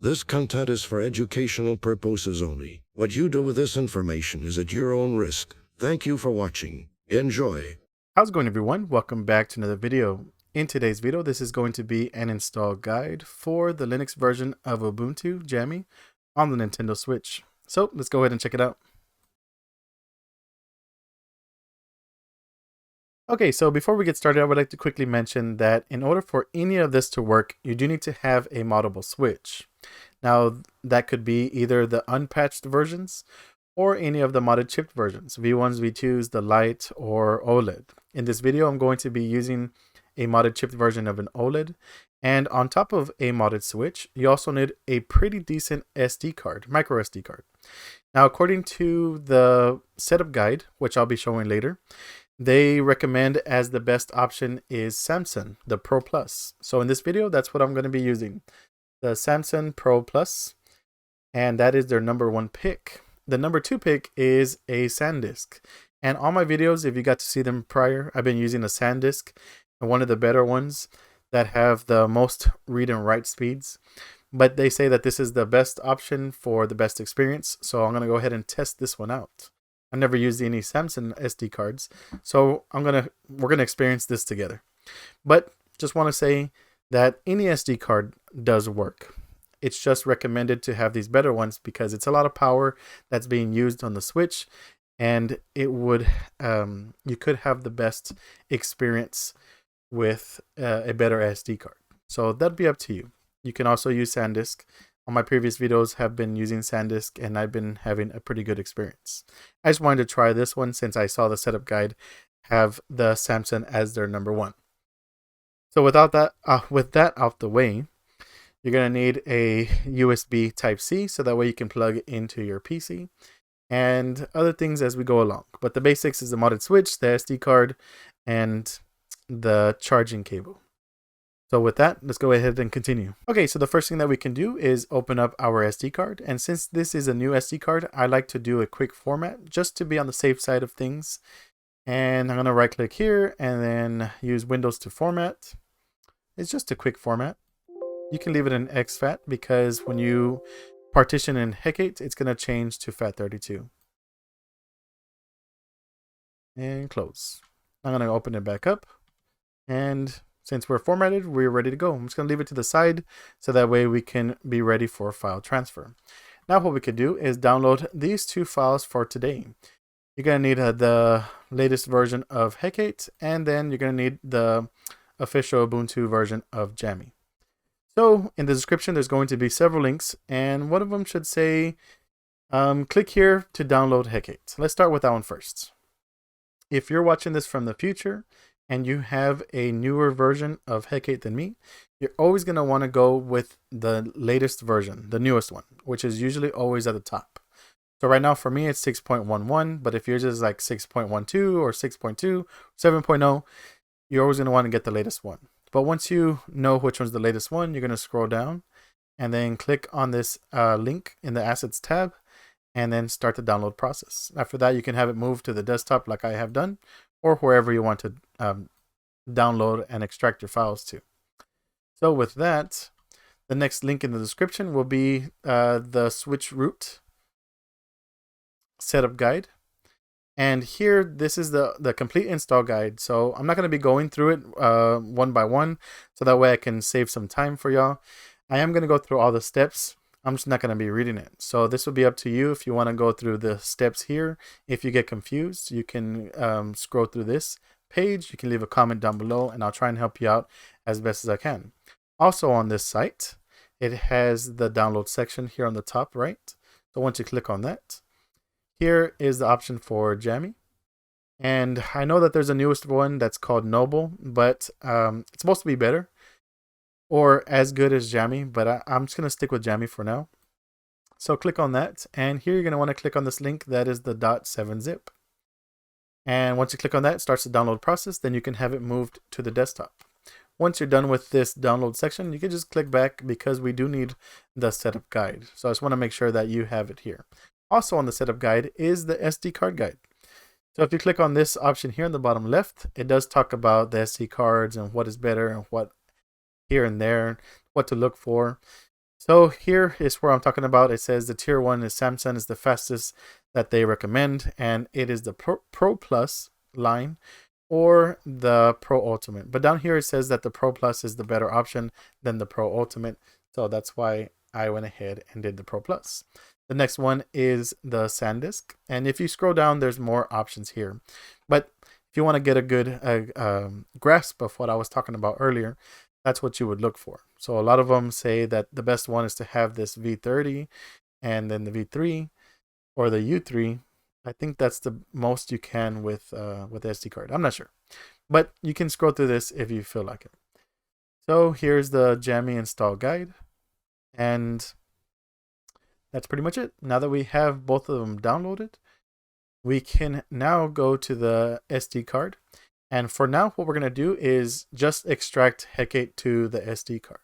This content is for educational purposes only. What you do with this information is at your own risk. Thank you for watching. Enjoy. How's it going, everyone? Welcome back to another video. In today's video, this is going to be an install guide for the Linux version of Ubuntu Jammy on the Nintendo Switch. So let's go ahead and check it out. Okay, so before we get started, I would like to quickly mention that in order for any of this to work, you do need to have a moddable switch. Now, that could be either the unpatched versions or any of the modded chipped versions, V1s, V2s, the Lite, or OLED. In this video, I'm going to be using a modded chipped version of an OLED. And on top of a modded switch, you also need a pretty decent SD card, micro SD card. Now, according to the setup guide, which I'll be showing later, they recommend as the best option is Samsung, the Pro Plus. So in this video, that's what I'm going to be using, the Samsung Pro Plus, and that is their #1 pick. The #2 pick is a SanDisk. And all my videos, if you got to see them prior, I've been using a SanDisk, and one of the better ones that have the most read and write speeds. But they say that this is the best option for the best experience, so I'm going to go ahead and test this one out. I never used any Samsung SD cards, so we're gonna experience this together. But just want to say that any SD card does work. It's just recommended to have these better ones because it's a lot of power that's being used on the Switch, and it would you could have the best experience with a better SD card. So that'd be up to you. You can also use SanDisk. On my previous videos have been using SanDisk, and I've been having a pretty good experience. I just wanted to try this one since I saw the setup guide have the Samsung as their #1. So with that out the way, you're gonna need a USB Type-C so that way you can plug into your PC and other things as we go along. But the basics is the modded switch, the SD card, and the charging cable. So with that, let's go ahead and continue. Okay, so the first thing that we can do is open up our SD card. And since this is a new SD card, I like to do a quick format just to be on the safe side of things. And I'm going to right click here and then use Windows to format. It's just a quick format. You can leave it in exFAT because when you partition in Hecate, it's going to change to FAT32. And close. I'm going to open it back up, and since we're formatted, we're ready to go. I'm just going to leave it to the side so that way we can be ready for file transfer. Now what we could do is download these two files for today. You're going to need the latest version of Hecate, and then you're going to need the official Ubuntu version of Jammy. So in the description, there's going to be several links, and one of them should say, click here to download Hecate. Let's start with that one first. If you're watching this from the future, and you have a newer version of Hecate than me, you're always going to want to go with the latest version, the newest one, which is usually always at the top. So right now for me, it's 6.11, but if yours is like 6.12 or 6.2, 7.0, you're always going to want to get the latest one. But once you know which one's the latest one, you're going to scroll down and then click on this link in the Assets tab and then start the download process. After that, you can have it moved to the desktop like I have done, or wherever you want to download and extract your files to. So with that, the next link in the description will be the switch root setup guide. And here, this is the complete install guide. So I'm not going to be going through it one by one, so that way I can save some time for y'all. I am going to go through all the steps. I'm just not going to be reading it. So this will be up to you if you want to go through the steps here. If you get confused, you can scroll through this page. You can leave a comment down below, and I'll try and help you out as best as I can. Also on this site, it has the download section here on the top right. So once you click on that, here is the option for Jammy. And I know that there's a newest one that's called Noble, but it's supposed to be better, or as good as Jammy, but I'm just going to stick with Jammy for now. So click on that, and here you're going to want to click on this link that is the .7-zip. And once you click on that, it starts the download process, then you can have it moved to the desktop. Once you're done with this download section, you can just click back because we do need the setup guide. So I just want to make sure that you have it here. Also on the setup guide is the SD card guide. So if you click on this option here in the bottom left, it does talk about the SD cards and what is better and what here and there, what to look for. So here is where I'm talking about. It says the tier 1 is Samsung is the fastest that they recommend, and it is the Pro Plus line or the Pro Ultimate. But down here it says that the Pro Plus is the better option than the Pro Ultimate. So that's why I went ahead and did the Pro Plus. The next one is the SanDisk. And if you scroll down, there's more options here. But if you want to get a good grasp of what I was talking about earlier, that's what you would look for. So a lot of them say that the best one is to have this V30 and then the V3 or the U3. I think that's the most you can with the SD card. I'm not sure, but you can scroll through this if you feel like it. So here's the Jammy install guide, and that's pretty much it. Now that we have both of them downloaded, we can now go to the SD card. And for now, what we're going to do is just extract Hecate to the SD card.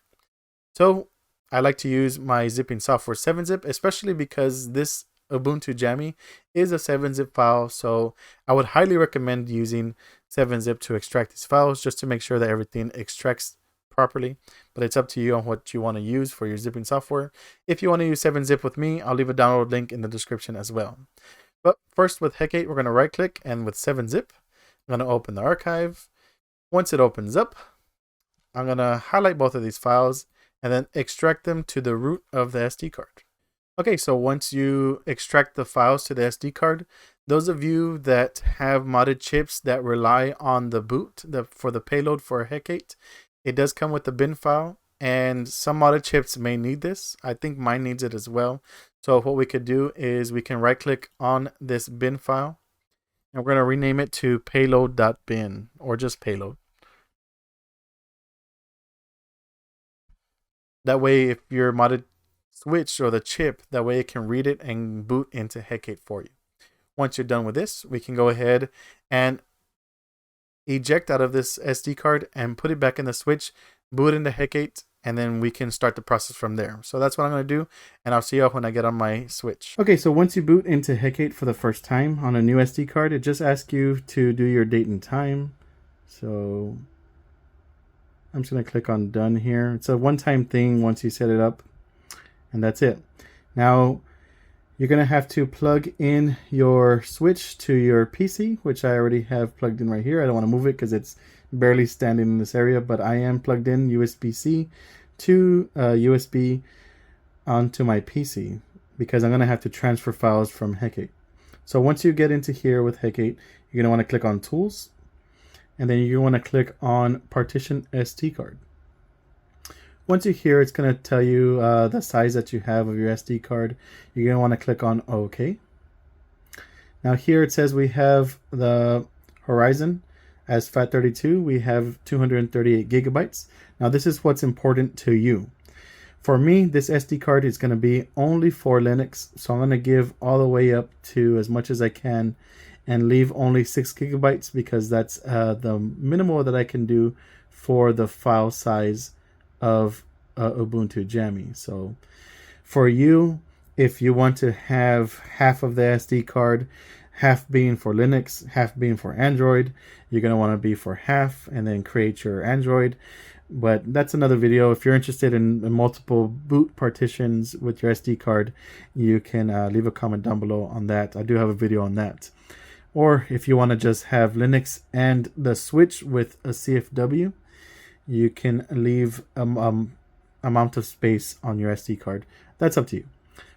So I like to use my zipping software 7-zip, especially because this Ubuntu Jammy is a 7-zip file. So I would highly recommend using 7-zip to extract these files just to make sure that everything extracts properly. But it's up to you on what you want to use for your zipping software. If you want to use 7-zip with me, I'll leave a download link in the description as well. But first with Hecate, we're going to right click, and with 7-zip, I'm going to open the archive. Once it opens up, I'm going to highlight both of these files and then extract them to the root of the SD card. Okay, so once you extract the files to the SD card, those of you that have modded chips that rely on the boot for the payload for Hecate, it does come with the bin file, and some modded chips may need this. I think mine needs it as well. So what we could do is we can right click on this bin file, and we're going to rename it to payload.bin or just payload. That way, if your modded switch or the chip, that way it can read it and boot into Hecate for you. Once you're done with this, we can go ahead and eject out of this SD card and put it back in the switch, boot into Hecate, and then we can start the process from there. So that's what I'm going to do, and I'll see you when I get on my switch. Okay, so once you boot into Hecate for the first time on a new SD card, it just asks you to do your date and time. So I'm just going to click on done here. It's a one-time thing once you set it up, and that's it. Now you're going to have to plug in your switch to your PC, which I already have plugged in right here. I don't want to move it because it's barely standing in this area, but I am plugged in USB-C to USB onto my PC because I'm going to have to transfer files from Hecate. So once you get into here with Hecate, you're going to want to click on Tools, and then you want to click on Partition SD card. Once you're here, it's going to tell you the size that you have of your SD card. You're going to want to click on OK. Now here it says we have the Horizon as FAT32. We have 238 gigabytes. Now this is what's important to you. For me, this SD card is going to be only for Linux. So I'm going to give all the way up to as much as I can and leave only 6 gigabytes because that's the minimal that I can do for the file size of Ubuntu Jammy. So for you, if you want to have half of the SD card, half being for Linux, half being for Android, you're going to want to be for half and then create your Android. But that's another video. If you're interested in multiple boot partitions with your SD card, you can leave a comment down below on that. I do have a video on that. Or if you want to just have Linux and the switch with a CFW, you can leave amount of space on your SD card. That's up to you.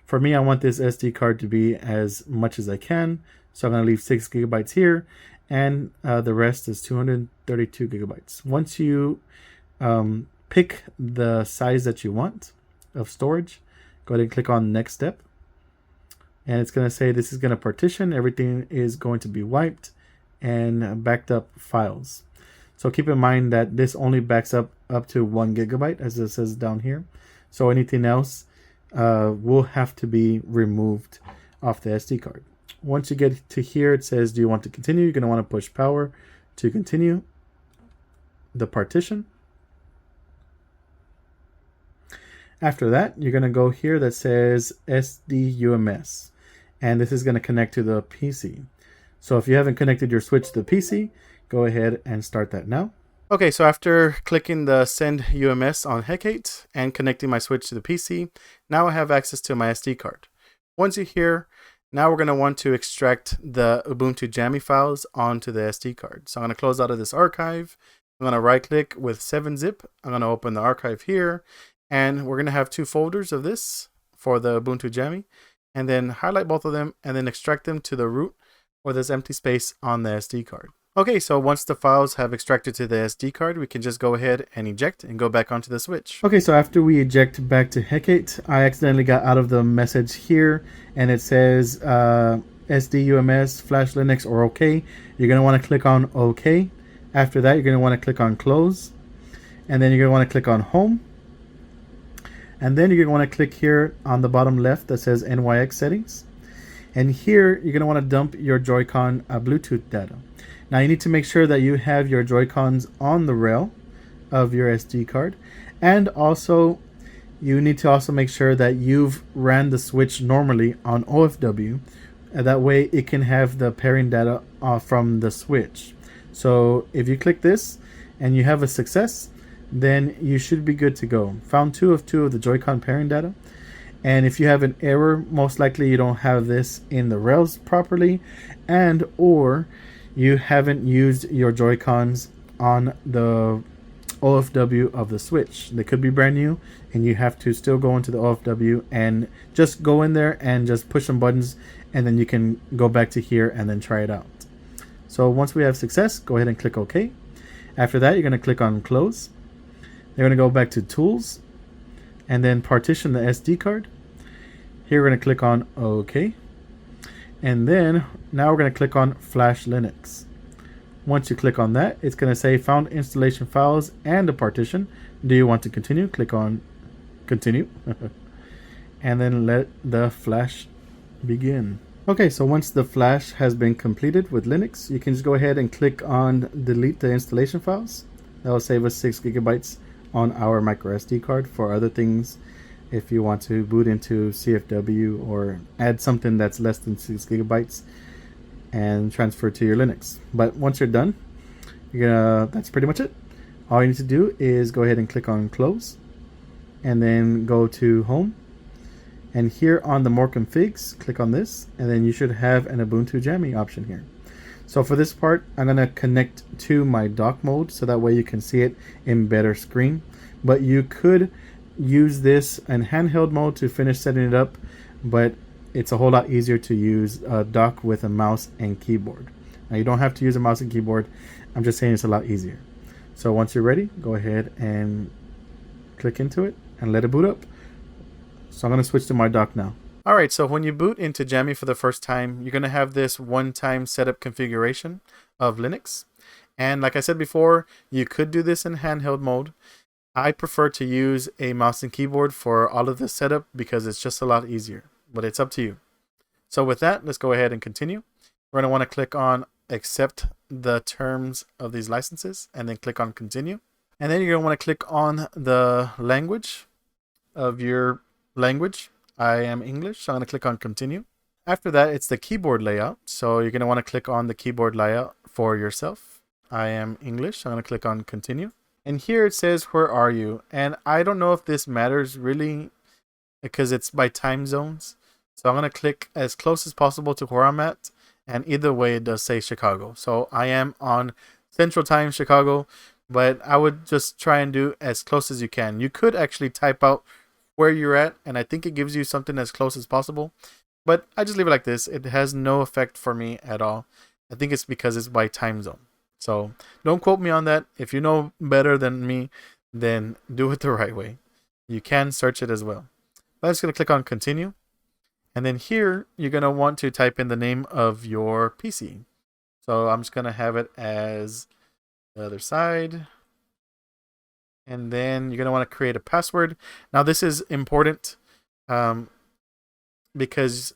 For me, I want this SD card to be as much as I can, so I'm going to leave 6 gigabytes here, and the rest is 232 gigabytes. Once you pick the size that you want of storage, go ahead and click on Next Step, and it's going to say this is going to partition. Everything is going to be wiped and backed up files. So keep in mind that this only backs up to 1 gigabyte, as it says down here. So anything else will have to be removed off the SD card. Once you get to here, it says, do you want to continue? You're going to want to push power to continue the partition. After that, you're going to go here that says SDUMS, and this is going to connect to the PC. So if you haven't connected your switch to the PC, go ahead and start that now. Okay, so after clicking the send UMS on Hecate and connecting my switch to the PC, now I have access to my SD card. Once you're here, now we're going to want to extract the Ubuntu Jammy files onto the SD card. So I'm going to close out of this archive. I'm going to right click with 7-zip. I'm going to open the archive here, and we're going to have two folders of this for the Ubuntu Jammy, and then highlight both of them and then extract them to the root where there's empty space on the SD card. Okay, so once the files have extracted to the SD card, we can just go ahead and eject and go back onto the switch. Okay, so after we eject back to Hecate, I accidentally got out of the message here, and it says SD UMS Flash Linux or OK. You're going to want to click on OK. After that, you're going to want to click on Close, and then you're going to want to click on Home. And then you're going to want to click here on the bottom left that says NYX Settings. And here, you're going to want to dump your Joy-Con Bluetooth data. Now you need to make sure that you have your Joy-Cons on the rail of your SD card, and also you need to also make sure that you've ran the switch normally on OFW, and that way it can have the pairing data from the switch. So if you click this and you have a success, then you should be good to go. Found 2 of the Joy-Con pairing data. And if you have an error, most likely you don't have this in the rails properly, and or you haven't used your Joy-Cons on the OFW of the switch. They could be brand new, and you have to still go into the OFW and just go in there and just push some buttons, and then you can go back to here and then try it out. So once we have success, go ahead and click OK. After that, you're going to click on Close. You're going to go back to Tools, and then partition the SD card. Here we're going to click on OK. And then now we're going to click on Flash Linux. Once you click on that, it's going to say found installation files and a partition. Do you want to continue? Click on continue. And then let the flash begin. Okay, so once the flash has been completed with Linux, you can just go ahead and click on delete the installation files. That will save us 6 gigabytes on our micro SD card for other things. If you want to boot into CFW or add something that's less than 6 gigabytes and transfer to your Linux. But once you're done, that's pretty much it. All you need to do is go ahead and click on Close, and then go to Home. And here on the More Configs, click on this, and then you should have an Ubuntu Jammy option here. So for this part, I'm going to connect to my dock mode so that way you can see it in better screen. But you could use this in handheld mode to finish setting it up, but it's a whole lot easier to use dock with a mouse and keyboard. Now you don't have to use a mouse and keyboard. I'm just saying it's a lot easier. So once you're ready, go ahead and click into it and let it boot up. So I'm going to switch to my dock now. Alright, so when you boot into Jammy for the first time, you're going to have this one-time setup configuration of Linux. And like I said before, you could do this in handheld mode. I prefer to use a mouse and keyboard for all of this setup because it's just a lot easier, but it's up to you. So with that, let's go ahead and continue. We're going to want to click on accept the terms of these licenses and then click on continue. And then you're going to want to click on the language of your language. I am English, so I'm going to click on continue. After that, it's the keyboard layout. So you're going to want to click on the keyboard layout for yourself. I am English, so I'm going to click on continue. And here it says, where are you? And I don't know if this matters really because it's by time zones. So I'm going to click as close as possible to where I'm at. And either way, it does say Chicago. So I am on Central Time, Chicago. But I would just try and do as close as you can. You could actually type out where you're at. And I think it gives you something as close as possible. But I just leave it like this. It has no effect for me at all. I think it's because it's by time zone. So don't quote me on that. If you know better than me, then do it the right way. You can search it as well. But I'm just going to click on continue. And then here, you're going to want to type in the name of your PC. So I'm just going to have it as the other side. And then you're going to want to create a password. Now this is important because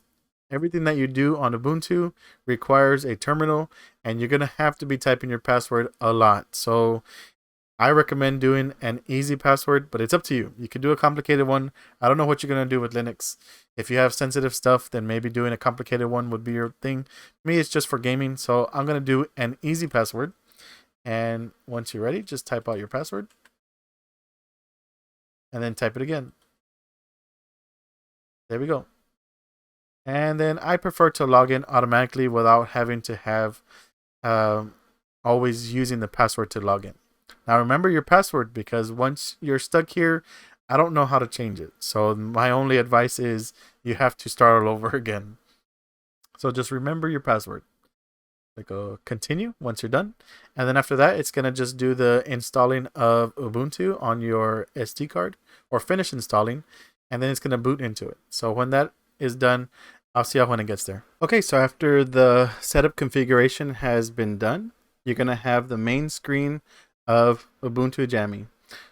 everything that you do on Ubuntu requires a terminal, and you're going to have to be typing your password a lot. So I recommend doing an easy password, but it's up to you. You can do a complicated one. I don't know what you're going to do with Linux. If you have sensitive stuff, then maybe doing a complicated one would be your thing. Me, it's just for gaming, so I'm going to do an easy password. And once you're ready, just type out your password and then type it again. There we go. And then I prefer to log in automatically without having to have always using the password to log in. Now remember your password, because once you're stuck here, I don't know how to change it. So my only advice is you have to start all over again. So just remember your password. Click continue once you're done. And then after that, it's going to just do the installing of Ubuntu on your SD card, or finish installing, and then it's going to boot into it. So when that is done, I'll see you when it gets there. Okay, so after the setup configuration has been done, you're going to have the main screen of Ubuntu Jammy.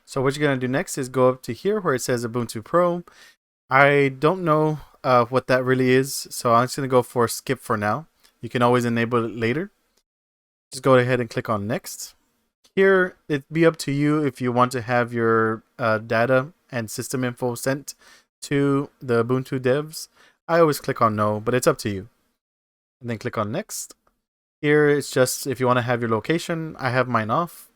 So what you're going to do next is go up to here where it says Ubuntu Pro. I don't know what that really is, so I'm just going to go for skip for now. You can always enable it later. Just go ahead and click on next. Here, it'd be up to you if you want to have your data and system info sent to the Ubuntu devs. I always click on no, but it's up to you. And then click on next. Here, it's just if you want to have your location. I have mine off.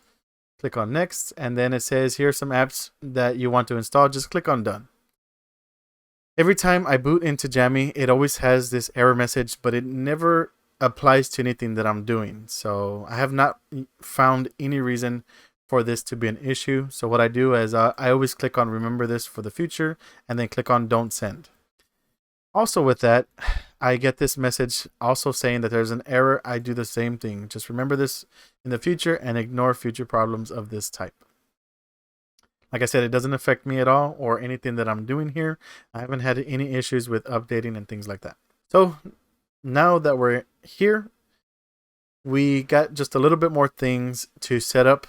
Click on next, and then it says here's some apps that you want to install. Just click on done. Every time I boot into Jammy, it always has this error message, but it never applies to anything that I'm doing. So I have not found any reason for this to be an issue. So what I do is I always click on remember this for the future, and then click on don't send. Also with that, I get this message also saying that there's an error. I do the same thing. Just remember this in the future and ignore future problems of this type. Like I said, it doesn't affect me at all or anything that I'm doing here. I haven't had any issues with updating and things like that. So now that we're here, we got just a little bit more things to set up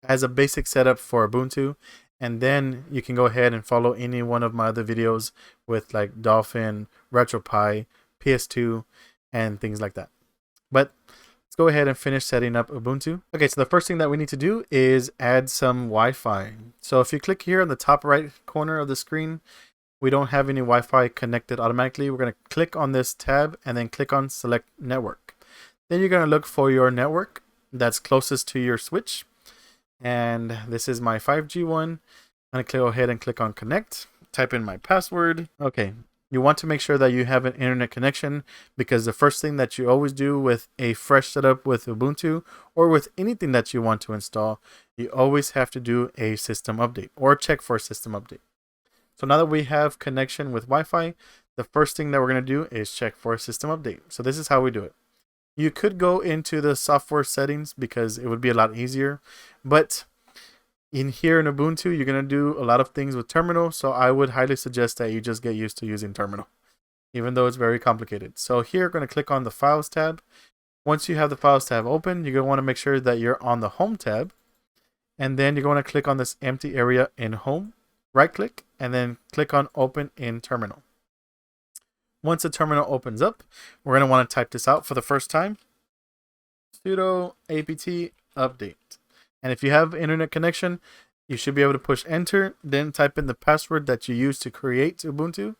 as a basic setup for Ubuntu. And then you can go ahead and follow any one of my other videos with like Dolphin, RetroPie, PS2, and things like that. But let's go ahead and finish setting up Ubuntu. Okay, so the first thing that we need to do is add some Wi-Fi. So if you click here on the top right corner of the screen, we don't have any Wi-Fi connected automatically. We're going to click on this tab and then click on select network. Then you're going to look for your network that's closest to your switch. And this is my 5G one. I'm going to go ahead and click on connect. Type in my password. Okay. You want to make sure that you have an internet connection, because the first thing that you always do with a fresh setup with Ubuntu or with anything that you want to install, you always have to do a system update or check for a system update. So now that we have connection with Wi-Fi, the first thing that we're going to do is check for a system update. So this is how we do it. You could go into the software settings because it would be a lot easier, but in here in Ubuntu, you're going to do a lot of things with terminal, so I would highly suggest that you just get used to using terminal, even though it's very complicated. So here, we're going to click on the Files tab. Once you have the Files tab open, you're going to want to make sure that you're on the Home tab, and then you're going to click on this empty area in Home, right-click, and then click on Open in Terminal. Once the terminal opens up, we're going to want to type this out for the first time. Sudo apt update. And if you have internet connection, you should be able to push enter, then type in the password that you use to create Ubuntu,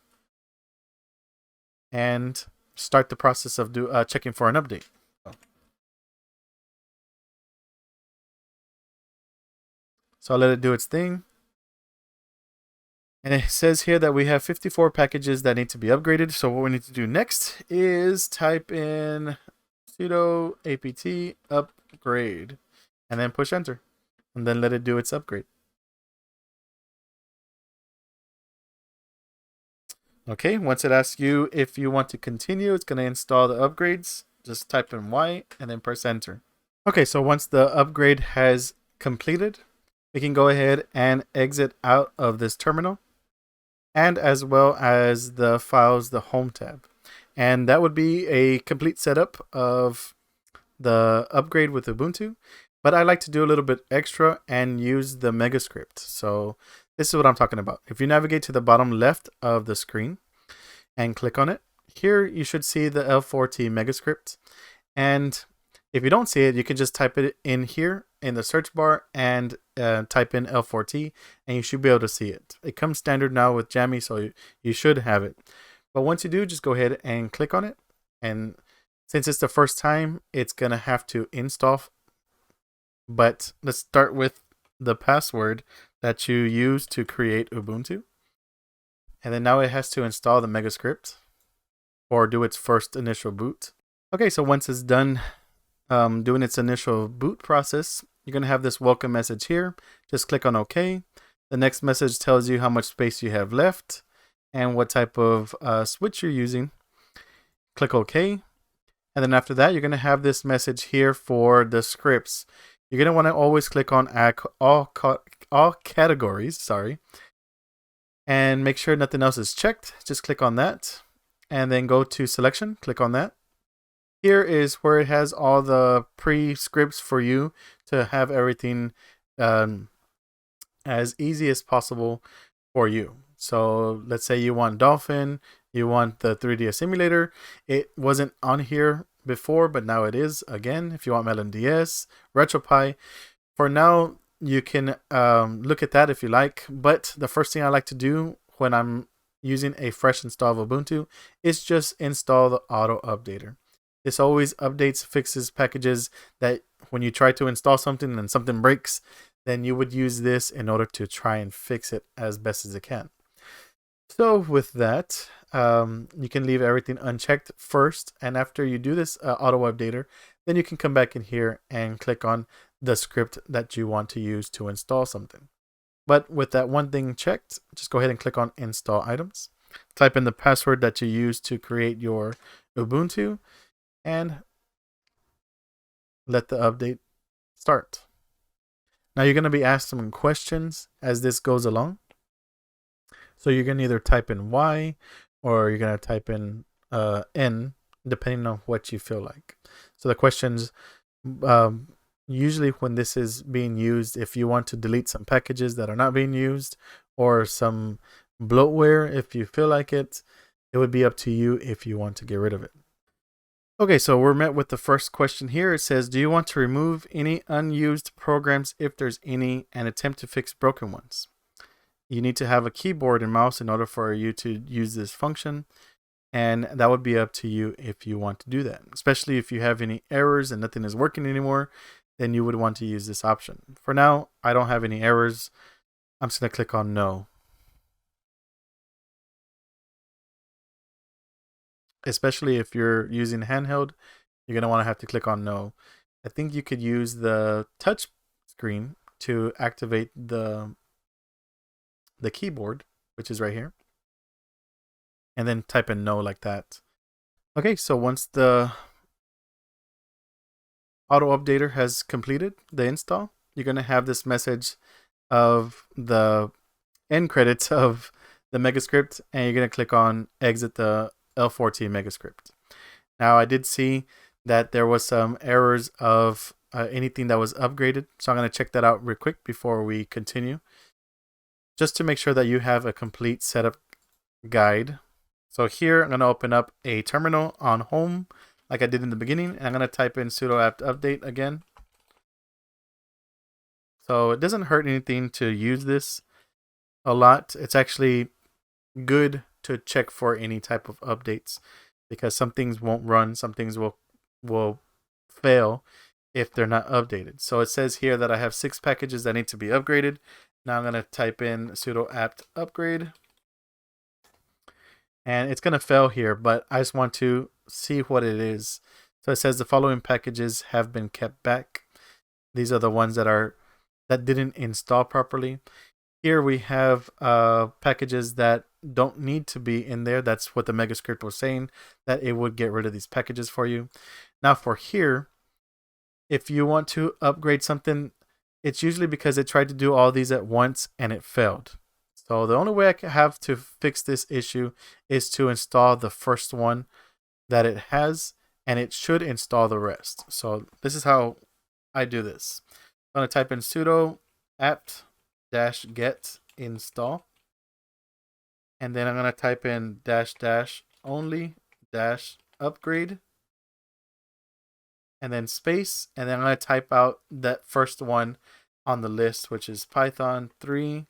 and start the process of checking for an update. So I'll let it do its thing. And it says here that we have 54 packages that need to be upgraded. So what we need to do next is type in sudo apt upgrade and then push enter, and then let it do its upgrade. Okay, once it asks you if you want to continue, it's going to install the upgrades. Just type in Y and then press enter. Okay, so once the upgrade has completed, we can go ahead and exit out of this terminal, and as well as the files, the Home tab. And that would be a complete setup of the upgrade with Ubuntu. But I like to do a little bit extra and use the Megascript. So this is what I'm talking about. If you navigate to the bottom left of the screen and click on it, here you should see the L4T Megascript. And if you don't see it, you can just type it in here in the search bar and type in L4T, and you should be able to see it. It comes standard now with Jammy, so you should have it. But once you do, just go ahead and click on it. And since it's the first time, it's going to have to install But let's start with the password that you use to create Ubuntu. And then now it has to install the Megascript or do its first initial boot. Okay, so once it's done doing its initial boot process, you're going to have this welcome message here. Just click on OK. The next message tells you how much space you have left and what type of switch you're using. Click OK. And then after that, you're going to have this message here for the scripts. You're going to want to always click on all categories, and make sure nothing else is checked. Just click on that and then go to selection, click on that. Here is where it has all the pre-scripts for you to have everything as easy as possible for you. So let's say you want Dolphin, you want the 3D simulator. It wasn't on here before, but now it is again. If you want MelinDS, RetroPie, for now you can look at that if you like. But the first thing I like to do when I'm using a fresh install of Ubuntu is just install the auto updater. This always updates, fixes packages that when you try to install something and something breaks, then you would use this in order to try and fix it as best as it can. So with that, you can leave everything unchecked first, and after you do this auto updater, then you can come back in here and click on the script that you want to use to install something. But with that one thing checked, just go ahead and click on install items. Type in the password that you use to create your Ubuntu and let the update start. Now you're going to be asked some questions as this goes along. So you're going to either type in Y or you're going to type in N, depending on what you feel like. So the questions, usually when this is being used, if you want to delete some packages that are not being used or some bloatware, if you feel like it, it would be up to you if you want to get rid of it. Okay, so we're met with the first question here. It says, do you want to remove any unused programs if there's any and attempt to fix broken ones? You need to have a keyboard and mouse in order for you to use this function, and that would be up to you if you want to do that. Especially if you have any errors and nothing is working anymore, then you would want to use this option. For now, I don't have any errors. I'm just going to click on no. Especially if you're using handheld, you're going to want to have to click on no. I think you could use the touch screen to activate the keyboard, which is right here, and then type in no like that. Okay, so once the auto updater has completed the install, you're going to have this message of the end credits of the Megascript, and you're going to click on exit the L4T Megascript. Now I did see that there was some errors of anything that was upgraded, so I'm going to check that out real quick before we continue, just to make sure that you have a complete setup guide. So here I'm going to open up a terminal on home like I did in the beginning, and I'm going to type in sudo apt update again. So it doesn't hurt anything to use this a lot. It's actually good to check for any type of updates, because some things won't run, some things will fail if they're not updated. So it says here that I have 6 packages that need to be upgraded. Now I'm going to type in sudo apt upgrade, and it's going to fail here, but I just want to see what it is. So it says the following packages have been kept back. These are the ones that didn't install properly. Here we have packages that don't need to be in there. That's what the Megascript was saying, that it would get rid of these packages for you. Now for here, if you want to upgrade something, it's usually because it tried to do all these at once and it failed. So the only way I have to fix this issue is to install the first one that it has, and it should install the rest. So this is how I do this. I'm going to type in sudo apt-get install, and then I'm going to type in --only -upgrade, and then space, and then I'm going to type out that first one on the list, which is python 3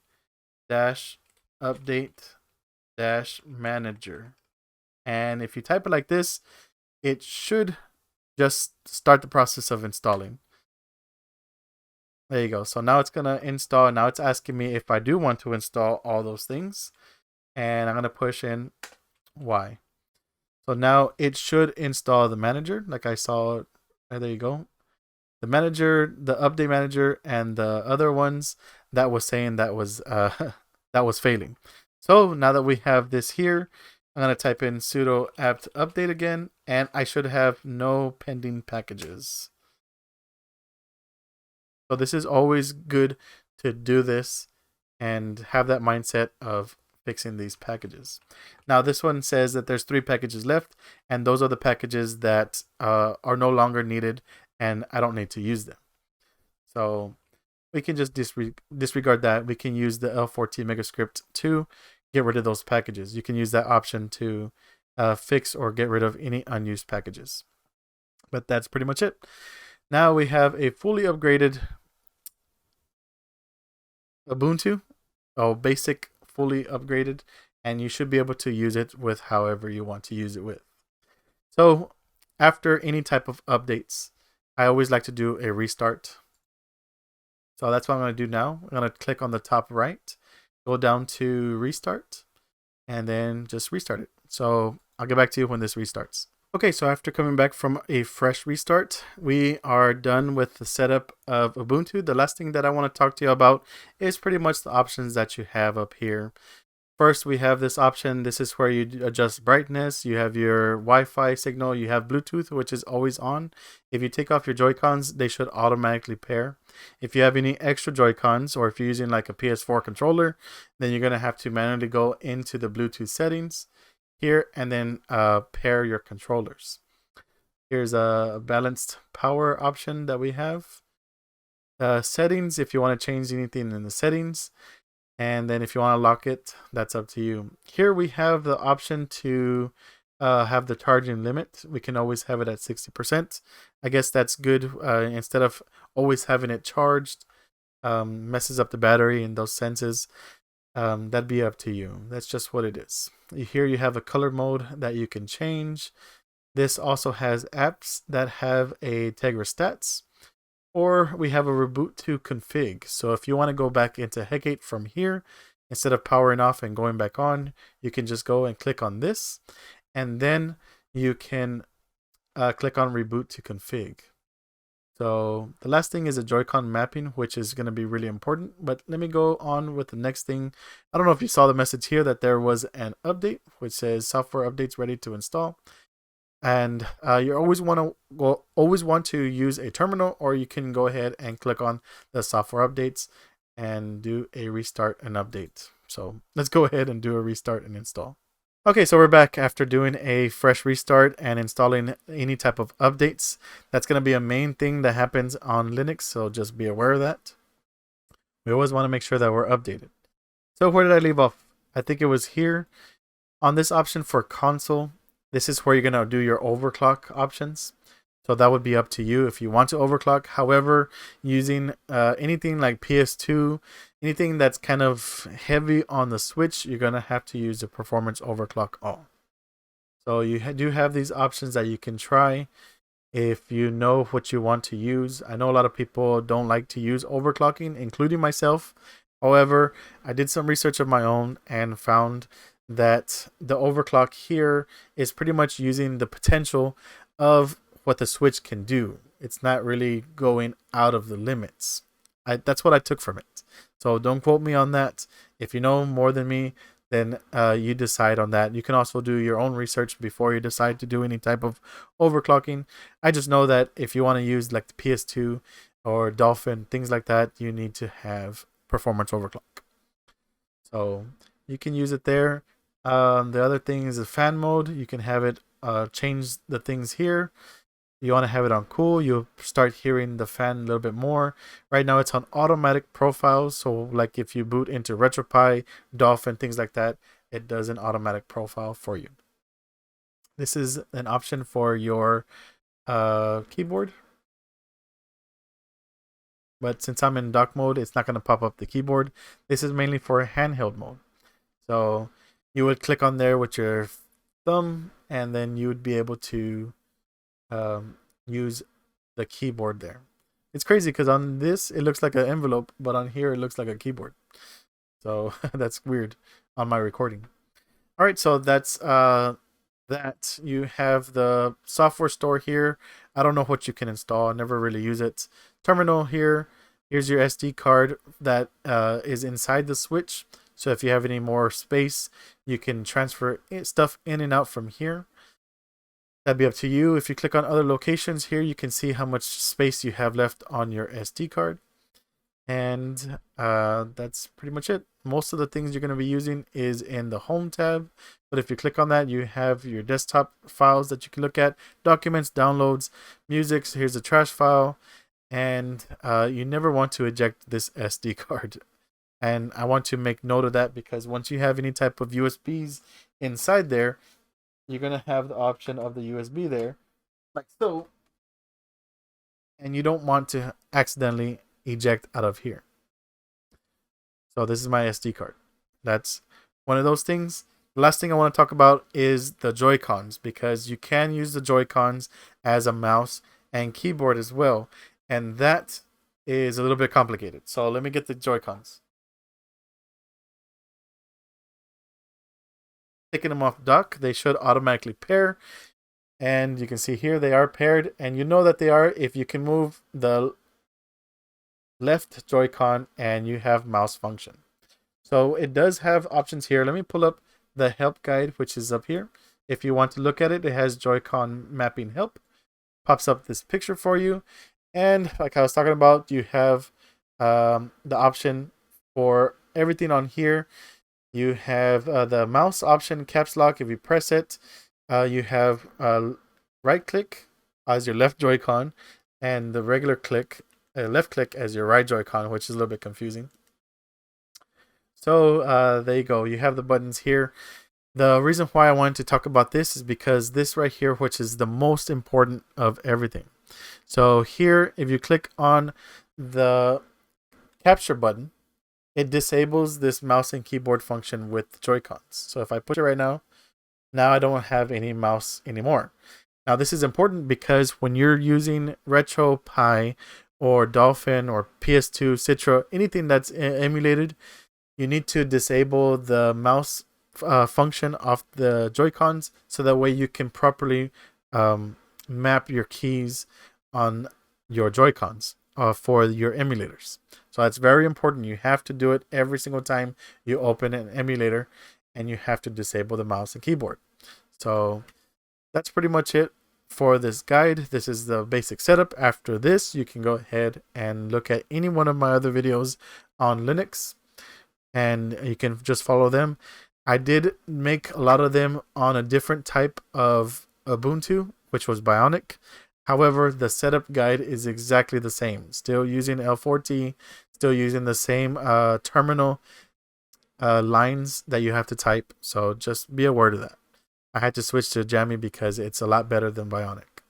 -update -manager. And if you type it like this, it should just start the process of installing. There you go. So now it's going to install. Now it's asking me if I do want to install all those things. And I'm going to push in Y. So now it should install the manager, like I saw. There you go. The manager, the update manager, and the other ones that was saying that was that was failing. So now that we have this here, I'm gonna type in sudo apt update again, and I should have no pending packages. So this is always good to do this and have that mindset of fixing these packages. Now this one says that there's 3 packages left, and those are the packages that are no longer needed and I don't need to use them. So we can just disregard that. We can use the L4T Megascript to get rid of those packages. You can use that option to fix or get rid of any unused packages. But that's pretty much it. Now we have a fully upgraded Ubuntu, basic, fully upgraded, and you should be able to use it with however you want to use it with. So after any type of updates, I always like to do a restart. So that's what I'm going to do now. I'm going to click on the top right, go down to restart, and then just restart it. So I'll get back to you when this restarts. Okay, so after coming back from a fresh restart, we are done with the setup of Ubuntu. The last thing that I want to talk to you about is pretty much the options that you have up here. First, we have this option. This is where you adjust brightness. You have your Wi-Fi signal. You have Bluetooth, which is always on. If you take off your Joy-Cons, they should automatically pair. If you have any extra Joy-Cons, or if you're using like a PS4 controller, then you're going to have to manually go into the Bluetooth settings here and then pair your controllers. Here's a balanced power option that we have. Settings, if you want to change anything in the settings. And then if you want to lock it, that's up to you. Here we have the option to have the charging limit. We can always have it at 60%. I guess that's good. Instead of always having it charged, messes up the battery in those senses. That'd be up to you. That's just what it is. Here you have a color mode that you can change. This also has apps that have a Tegra stats. Or we have a reboot to config. So if you want to go back into Hecate from here, instead of powering off and going back on, you can just go and click on this. And then you can click on reboot to config. So the last thing is a Joy-Con mapping, which is going to be really important. But let me go on with the next thing. I don't know if you saw the message here that there was an update, which says software updates ready to install. And you always want to use a terminal, or you can go ahead and click on the software updates and do a restart and update. So let's go ahead and do a restart and install. Okay, so we're back after doing a fresh restart and installing any type of updates. That's going to be a main thing that happens on Linux, so just be aware of that. We always want to make sure that we're updated. So where did I leave off? I think it was here on this option for console. This is where you're going to do your overclock options. So that would be up to you if you want to overclock. However, using anything like PS2, anything that's kind of heavy on the switch, you're going to have to use the performance overclock all. So you do have these options that you can try if you know what you want to use. I know a lot of people don't like to use overclocking, including myself. However, I did some research of my own and found that the overclock here is pretty much using the potential of what the switch can do. It's not really going out of the limits. That's what I took from it. So don't quote me on that. If you know more than me, then you decide on that. You can also do your own research before you decide to do any type of overclocking. I just know that if you want to use like the PS2 or Dolphin, things like that, you need to have performance overclock. So you can use it there. The other thing is the fan mode. You can have it change the things here. You want to have it on cool, you'll start hearing the fan a little bit more. Right now it's on automatic profiles, so like if you boot into RetroPie, Dolphin, things like that, it does an automatic profile for you. This is an option for your keyboard. But since I'm in dock mode, it's not going to pop up the keyboard. This is mainly for handheld mode. So you would click on there with your thumb, and then you would be able to use the keyboard there. It's crazy because on this it looks like an envelope, but on here it looks like a keyboard. So that's weird on my recording. All right, so that's that. You have the software store here. I don't know what you can install. I never really use it. Terminal here. Here's your SD card that is inside the switch. So if you have any more space, you can transfer stuff in and out from here. That'd be up to you. If you click on other locations here, you can see how much space you have left on your SD card. And that's pretty much it. Most of the things you're going to be using is in the home tab, but if you click on that, you have your desktop files that you can look at, documents, downloads, music. So here's a trash file, and you never want to eject this SD card. And I want to make note of that because once you have any type of USBs inside there, you're going to have the option of the USB there, like so, and you don't want to accidentally eject out of here. So this is my SD card. That's one of those things. The last thing I want to talk about is the Joy-Cons, because you can use the Joy-Cons as a mouse and keyboard as well, and that is a little bit complicated. So let me get the Joy-Cons. Taking them off dock, they should automatically pair, and you can see here they are paired, and you know that they are if you can move the left Joy-Con and you have mouse function. So it does have options here. Let me pull up the help guide, which is up here. If you want to look at it, it has Joy-Con mapping help. Pops up this picture for you. And like I was talking about, you have the option for everything on here. You have the mouse option, caps lock. If you press it, you have right click as your left Joy-Con and the regular click, left click as your right Joy-Con, which is a little bit confusing. So there you go. You have the buttons here. The reason why I wanted to talk about this is because this right here, which is the most important of everything. So here, if you click on the capture button, it disables this mouse and keyboard function with the Joy-Cons. So if I push it right now, I don't have any mouse anymore. Now this is important because when you're using RetroPie or Dolphin or PS2, Citra, anything that's emulated, you need to disable the mouse function off the Joy-Cons so that way you can properly map your keys on your Joy-Cons for your emulators. So that's very important. You have to do it every single time you open an emulator, and you have to disable the mouse and keyboard. So that's pretty much it for this guide. This is the basic setup. After this, you can go ahead and look at any one of my other videos on Linux, and you can just follow them. I did make a lot of them on a different type of Ubuntu, which was Bionic. However, the setup guide is exactly the same. Still using L4T, still using the same terminal lines that you have to type. So just be aware of that. I had to switch to Jammy because it's a lot better than Bionic.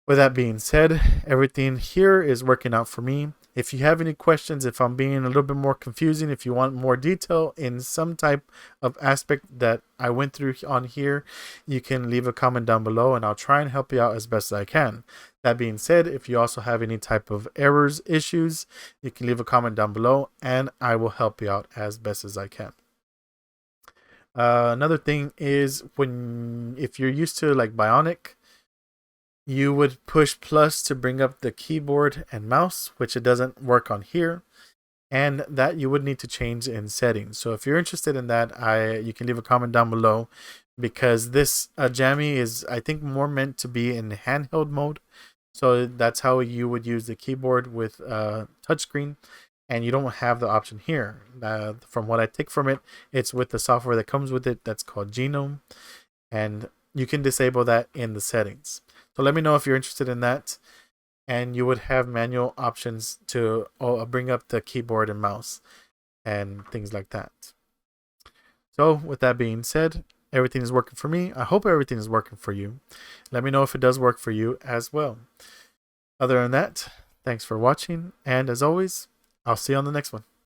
With that being said, everything here is working out for me. If you have any questions, if I'm being a little bit more confusing, if you want more detail in some type of aspect that I went through on here, you can leave a comment down below and I'll try and help you out as best as I can. That being said, if you also have any type of errors, issues, you can leave a comment down below and I will help you out as best as I can. Another thing is if you're used to like Bionic, you would push plus to bring up the keyboard and mouse, which it doesn't work on here, and that you would need to change in settings. So if you're interested in that, you can leave a comment down below, because this Jammy is, I think, more meant to be in handheld mode. So that's how you would use the keyboard with touchscreen, and you don't have the option here. From what I take from it, it's with the software that comes with it that's called Genome, and you can disable that in the settings. So let me know if you're interested in that, and you would have manual options to bring up the keyboard and mouse and things like that. So with that being said, everything is working for me. I hope everything is working for you. Let me know if it does work for you as well. Other than that, thanks for watching, and as always, I'll see you on the next one.